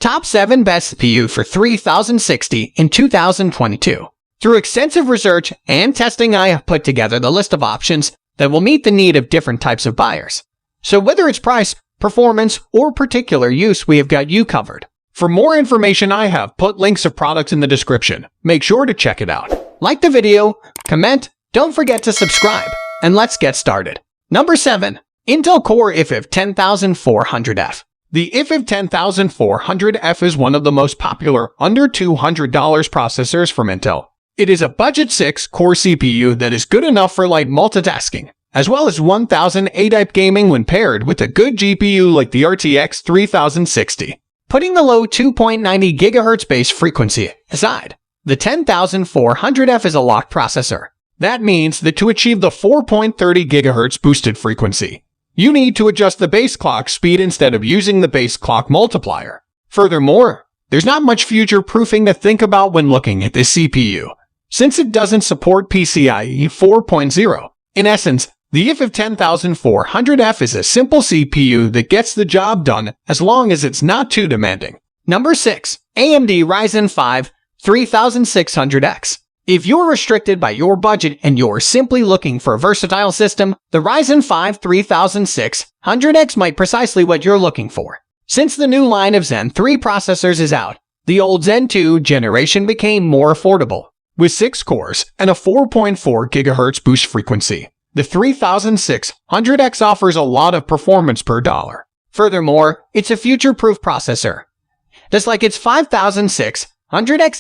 Top 7 Best CPU for 3060 in 2022. Through extensive research and testing, I have put together the list of options that will meet the need of different types of buyers. So whether it's price, performance, or particular use, we have got you covered. For more information, I have put links of products in the description. Make sure to check it out. Like the video, comment, don't forget to subscribe, and let's get started. Number 7. Intel Core i5-10400F. The i5-10400F is one of the most popular under $200 processors from Intel. It is a budget 6-core CPU that is good enough for light multitasking, as well as 1080p gaming when paired with a good GPU like the RTX 3060. Putting the low 2.90 GHz base frequency aside, the 10400F is a locked processor. That means that to achieve the 4.30 GHz boosted frequency, you need to adjust the base clock speed instead of using the base clock multiplier. Furthermore, there's not much future proofing to think about when looking at this CPU, since it doesn't support PCIe 4.0. In essence, the i5-10400F is a simple CPU that gets the job done as long as it's not too demanding. Number 6. AMD Ryzen 5 3600X. If you're restricted by your budget and you're simply looking for a versatile system, the Ryzen 5 3600X might be precisely what you're looking for. Since the new line of Zen 3 processors is out, the old Zen 2 generation became more affordable. With 6 cores and a 4.4 GHz boost frequency, the 3600X offers a lot of performance per dollar. Furthermore, it's a future-proof processor, just like its 5600X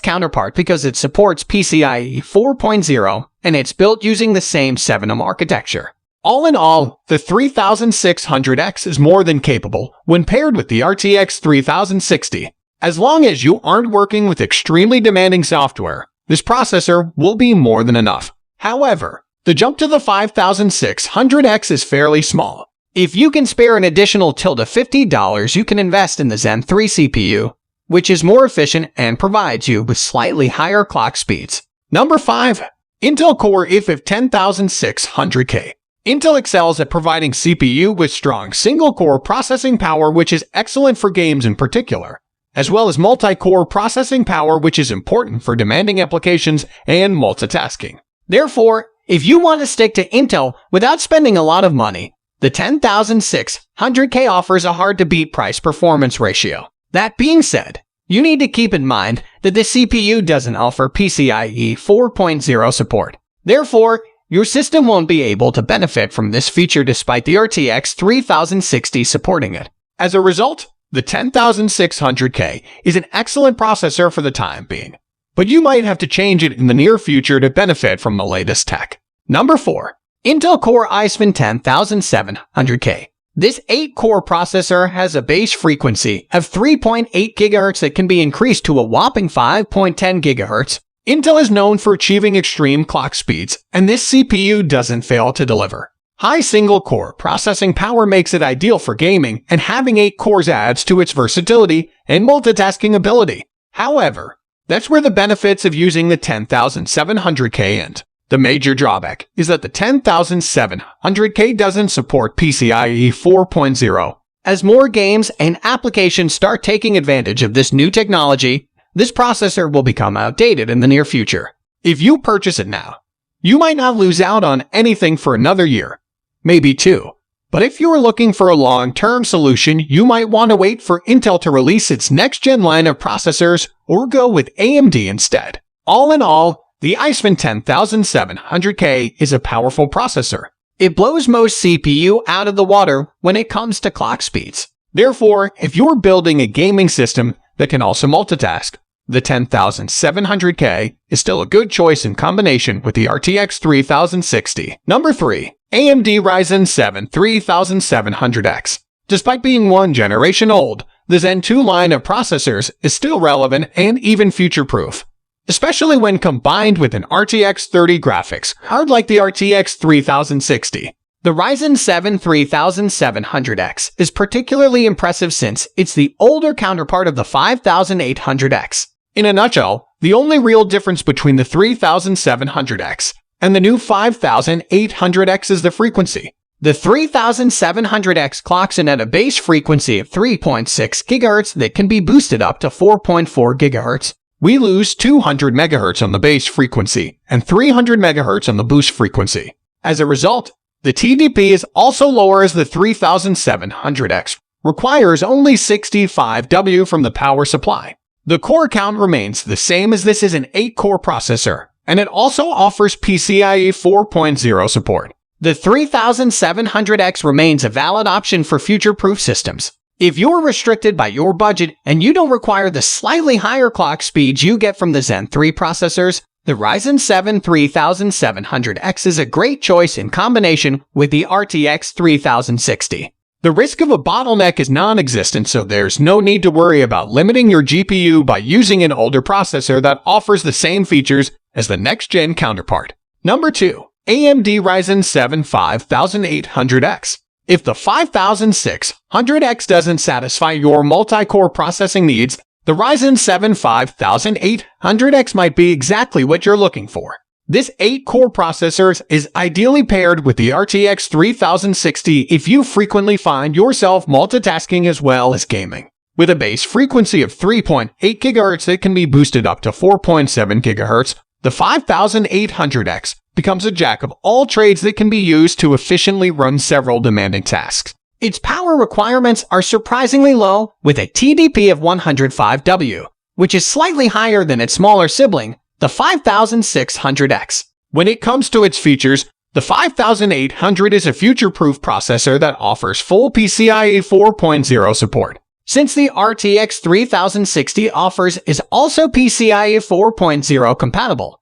counterpart, because it supports PCIe 4.0 and it's built using the same 7nm architecture. All in all, the 3600X is more than capable when paired with the RTX 3060. As long as you aren't working with extremely demanding software, this processor will be more than enough. However, the jump to the 5600X is fairly small. If you can spare an additional $50, you can invest in the Zen 3 CPU, which is more efficient and provides you with slightly higher clock speeds. Number 5. Intel Core i5-10600K. Intel excels at providing CPU with strong single-core processing power, which is excellent for games in particular, as well as multi-core processing power, which is important for demanding applications and multitasking. Therefore, if you want to stick to Intel without spending a lot of money, the 10600K offers a hard-to-beat price-performance ratio. That being said, you need to keep in mind that the CPU doesn't offer PCIe 4.0 support. Therefore, your system won't be able to benefit from this feature despite the RTX 3060 supporting it. As a result, the 10600K is an excellent processor for the time being, but you might have to change it in the near future to benefit from the latest tech. Number 4. Intel Core i5-10700K. This 8-core processor has a base frequency of 3.8 GHz that can be increased to a whopping 5.10 GHz. Intel is known for achieving extreme clock speeds, and this CPU doesn't fail to deliver. High single-core processing power makes it ideal for gaming, and having 8 cores adds to its versatility and multitasking ability. However, that's where the benefits of using the 10700K end. The major drawback is that the 10700K doesn't support PCIe 4.0. As more games and applications start taking advantage of this new technology, this processor will become outdated in the near future. If you purchase it now, you might not lose out on anything for another year, maybe 2. But if you're looking for a long-term solution, you might want to wait for Intel to release its next-gen line of processors or go with AMD instead. All in all, the i5-10700K is a powerful processor. It blows most CPU out of the water when it comes to clock speeds. Therefore, if you're building a gaming system that can also multitask, the 10700K is still a good choice in combination with the RTX 3060. Number 3. AMD Ryzen 7 3700X. Despite being one generation old, the Zen 2 line of processors is still relevant and even future-proof, especially when combined with an RTX 30 graphics card like the RTX 3060. The Ryzen 7 3700X is particularly impressive since it's the older counterpart of the 5800X. In a nutshell, the only real difference between the 3700X and the new 5800X is the frequency. The 3700X clocks in at a base frequency of 3.6 GHz that can be boosted up to 4.4 GHz. We lose 200 MHz on the base frequency and 300 MHz on the boost frequency. As a result, the TDP is also lower as the 3700X requires only 65 W from the power supply. The core count remains the same as this is an 8-core processor, and it also offers PCIe 4.0 support. The 3700X remains a valid option for future-proof systems. If you're restricted by your budget and you don't require the slightly higher clock speeds you get from the Zen 3 processors, the Ryzen 7 3700X is a great choice in combination with the RTX 3060. The risk of a bottleneck is non-existent, so there's no need to worry about limiting your GPU by using an older processor that offers the same features as the next-gen counterpart. Number 2. AMD Ryzen 7 5800X. If the 5600X doesn't satisfy your multi-core processing needs, the Ryzen 7 5800X might be exactly what you're looking for. This 8-core processor is ideally paired with the RTX 3060 if you frequently find yourself multitasking as well as gaming. With a base frequency of 3.8 GHz that can be boosted up to 4.7 GHz, the 5800X becomes a jack of all trades that can be used to efficiently run several demanding tasks. Its power requirements are surprisingly low, with a TDP of 105 W, which is slightly higher than its smaller sibling, the 5600X. When it comes to its features, the 5800 is a future-proof processor that offers full PCIe 4.0 support. Since the RTX 3060 offers is also PCIe 4.0 compatible,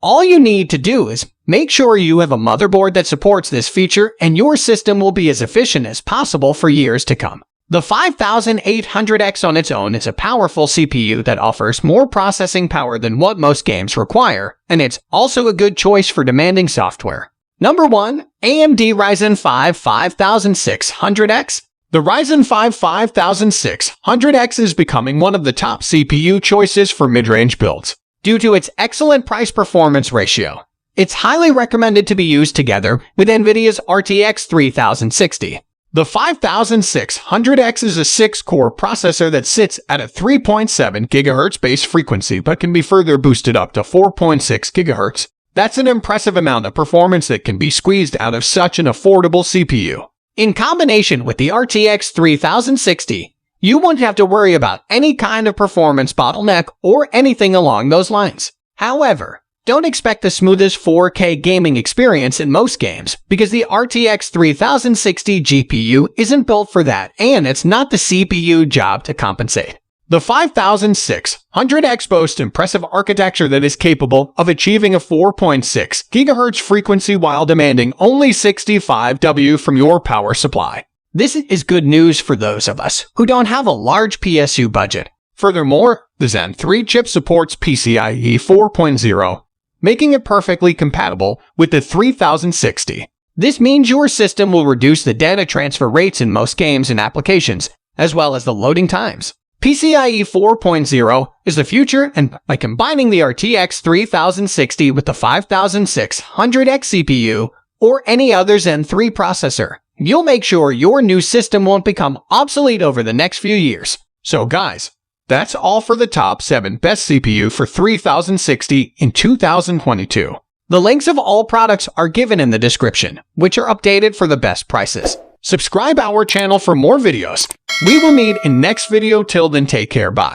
all you need to do is make sure you have a motherboard that supports this feature and your system will be as efficient as possible for years to come. The 5800X on its own is a powerful CPU that offers more processing power than what most games require, and it's also a good choice for demanding software. Number 1. AMD Ryzen 5 5600X. The Ryzen 5 5600X is becoming one of the top CPU choices for mid-range builds. Due to its excellent price-performance ratio, it's highly recommended to be used together with NVIDIA's RTX 3060. The 5600X is a 6-core processor that sits at a 3.7 GHz base frequency but can be further boosted up to 4.6 GHz. That's an impressive amount of performance that can be squeezed out of such an affordable CPU. In combination with the RTX 3060, you won't have to worry about any kind of performance bottleneck or anything along those lines. However, don't expect the smoothest 4K gaming experience in most games because the RTX 3060 GPU isn't built for that and it's not the CPU job to compensate. The 5600X boasts impressive architecture that is capable of achieving a 4.6 GHz frequency while demanding only 65 W from your power supply. This is good news for those of us who don't have a large PSU budget. Furthermore, the Zen 3 chip supports PCIe 4.0, making it perfectly compatible with the 3060. This means your system will reduce the data transfer rates in most games and applications, as well as the loading times. PCIe 4.0 is the future, and by combining the RTX 3060 with the 5600X CPU or any other Zen 3 processor, you'll make sure your new system won't become obsolete over the next few years. So guys, that's all for the top 7 best CPU for 3060 in 2022. The links of all products are given in the description, which are updated for the best prices. Subscribe our channel for more videos. We will meet in next video. Till then, take care. Bye.